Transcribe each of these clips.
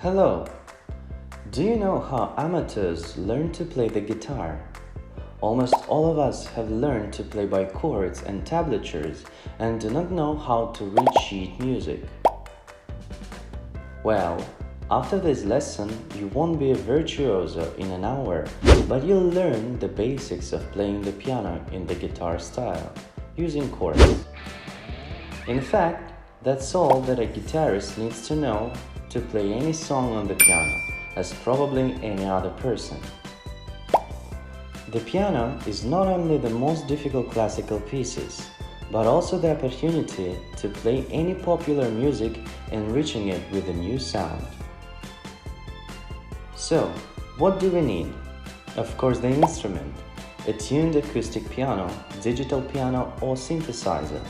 Hello! Do you know how amateurs learn to play the guitar? Almost all of us have learned to play by chords and tablatures and do not know how to read sheet music. Well, after this lesson, you won't be a virtuoso in an hour, but you'll learn the basics of playing the piano in the guitar style, using chords. In fact, that's all that a guitarist needs to know to play any song on the piano, as probably any other person. The piano is not only the most difficult classical pieces, but also the opportunity to play any popular music, enriching it with a new sound. So, what do we need? Of course, the instrument, a tuned acoustic piano, digital piano or synthesizer,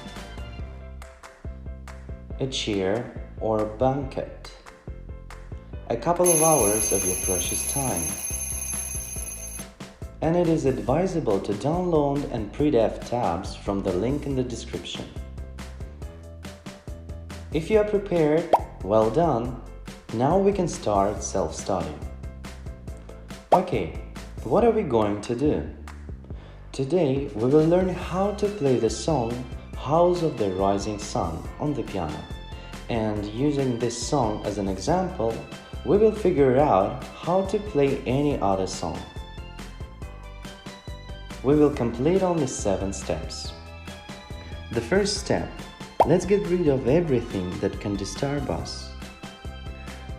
a chair or a banquet, a couple of hours of your precious time. And it is advisable to download and print tabs from the link in the description. If you are prepared, well done. Now we can start self-study. Okay, what are we going to do? Today we will learn how to play the song House of the Rising Sun on the piano. And using this song as an example, we will figure out how to play any other song. We will complete only 7 steps. The first step, let's get rid of everything that can disturb us.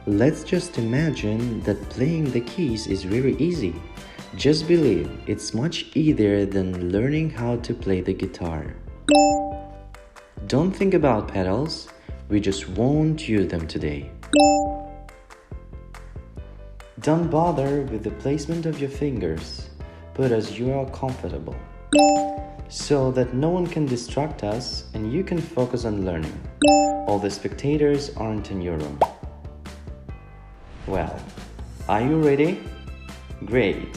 Let's just imagine that playing the keys is very easy. Just believe it's much easier than learning how to play the guitar. Don't think about pedals, we just won't use them today. Don't bother with the placement of your fingers. Put as you are comfortable, so that no one can distract us and you can focus on learning. All the spectators aren't in your room. Well, are you ready? Great!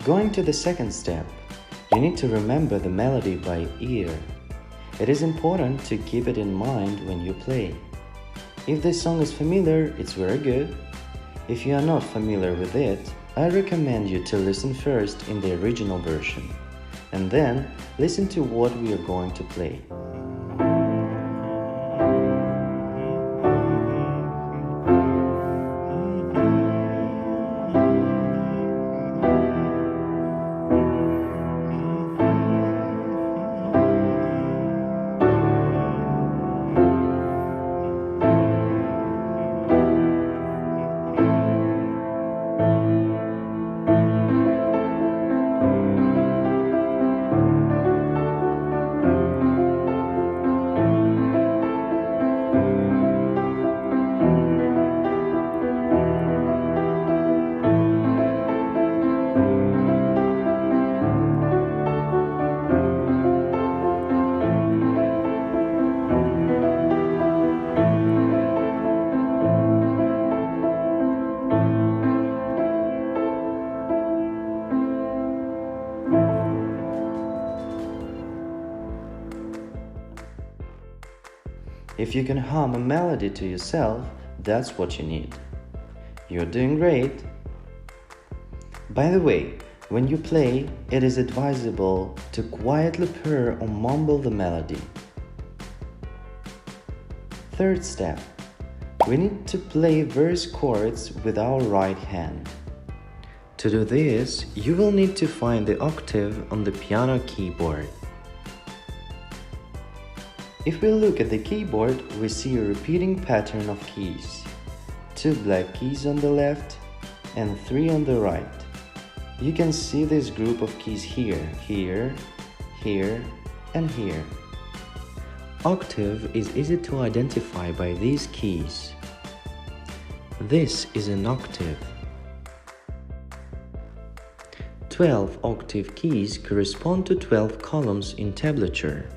Going to the second step, you need to remember the melody by ear. It is important to keep it in mind when you play. If this song is familiar, it's very good. If you are not familiar with it, I recommend you to listen first in the original version, and then listen to what we are going to play. If you can hum a melody to yourself, that's what you need. You're doing great! By the way, when you play, it is advisable to quietly purr or mumble the melody. Third step, we need to play verse chords with our right hand. To do this, you will need to find the octave on the piano keyboard. If we look at the keyboard, we see a repeating pattern of keys. 2 black keys on the left and 3 on the right. You can see this group of keys here, here, here, and here. Octave is easy to identify by these keys. This is an octave. 12 octave keys correspond to 12 columns in tablature.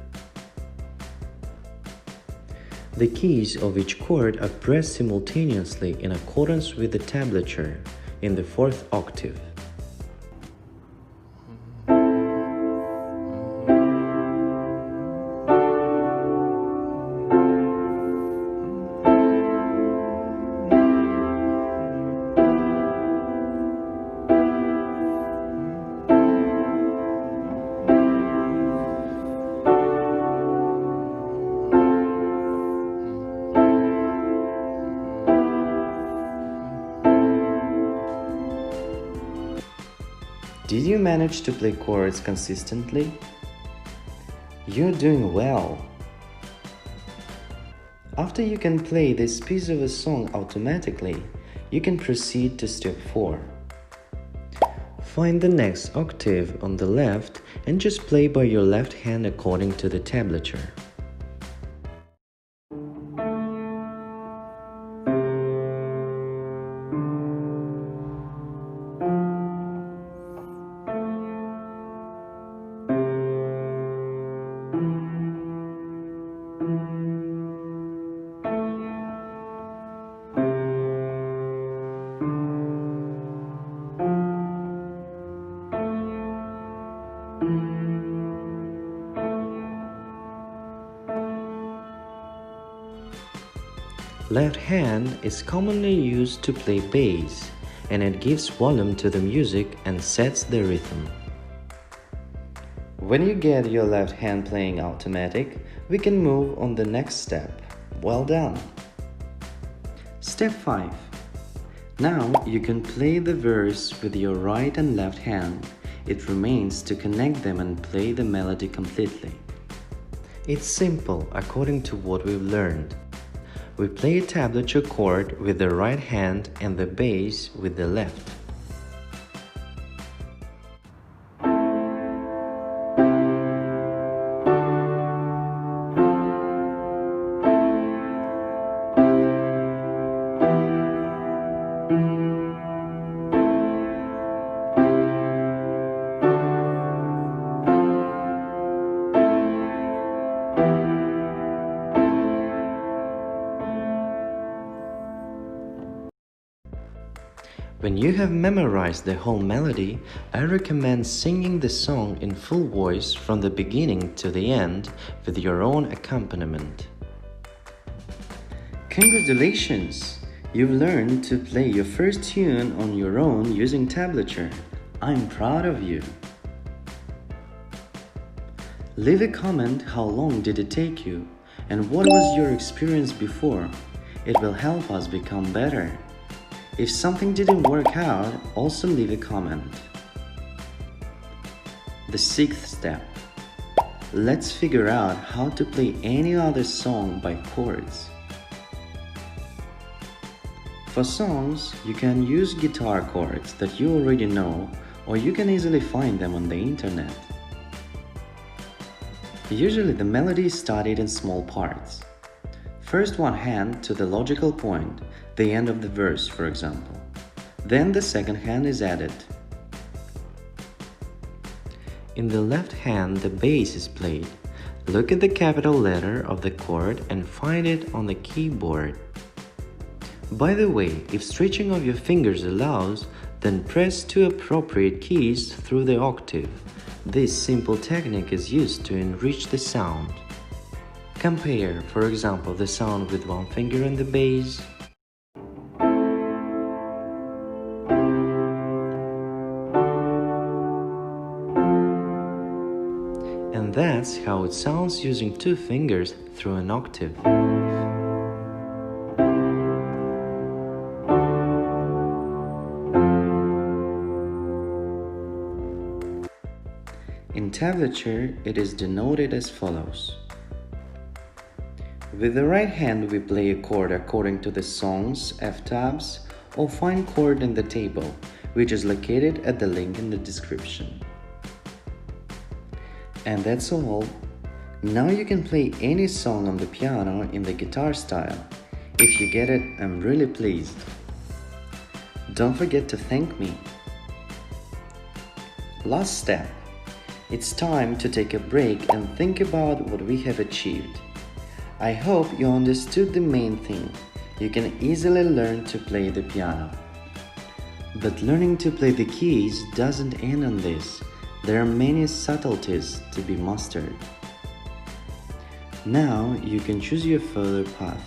The keys of each chord are pressed simultaneously in accordance with the tablature in the 4th octave. Did you manage to play chords consistently? You're doing well. After you can play this piece of a song automatically, you can proceed to step 4. Find the next octave on the left and just play by your left hand according to the tablature. Left hand is commonly used to play bass, and it gives volume to the music and sets the rhythm. When you get your left hand playing automatic, we can move on the next step. Well done! Step 5. Now you can play the verse with your right and left hand. It remains to connect them and play the melody completely. It's simple according to what we've learned. We play a tablature chord with the right hand and the bass with the left. When you have memorized the whole melody, I recommend singing the song in full voice from the beginning to the end with your own accompaniment. Congratulations! You've learned to play your first tune on your own using tablature. I'm proud of you. Leave a comment how long did it take you and what was your experience before. It will help us become better. If something didn't work out, also leave a comment. The 6th step. Let's figure out how to play any other song by chords. For songs, you can use guitar chords that you already know, or you can easily find them on the internet. Usually the melody is started in small parts. First one hand to the logical point, the end of the verse, for example. Then the second hand is added. In the left hand, the bass is played. Look at the capital letter of the chord and find it on the keyboard. By the way, if stretching of your fingers allows, then press 2 appropriate keys through the octave. This simple technique is used to enrich the sound. Compare, for example, the sound with one finger on the bass. And that's how it sounds using 2 fingers through an octave. In tablature, it is denoted as follows. With the right hand, we play a chord according to the song's F-tabs or find chord in the table, which is located at the link in the description. And that's all. Now you can play any song on the piano in the guitar style. If you get it, I'm really pleased. Don't forget to thank me. Last step. It's time to take a break and think about what we have achieved. I hope you understood the main thing. You can easily learn to play the piano. But learning to play the keys doesn't end on this. There are many subtleties to be mastered. Now you can choose your further path.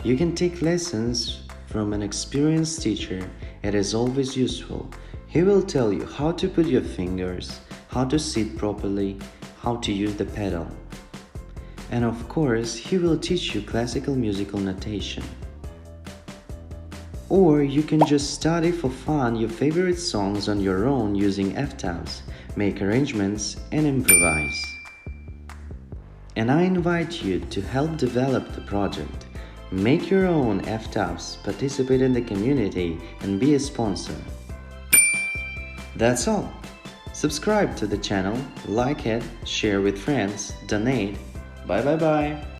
You can take lessons from an experienced teacher. It is always useful. He will tell you how to put your fingers, how to sit properly, how to use the pedal. And of course, he will teach you classical musical notation. Or you can just study for fun your favorite songs on your own using F-tabs, make arrangements, and improvise. And I invite you to help develop the project. Make your own F-tabs, participate in the community, and be a sponsor. That's all. Subscribe to the channel, like it, share with friends, donate. Bye bye bye.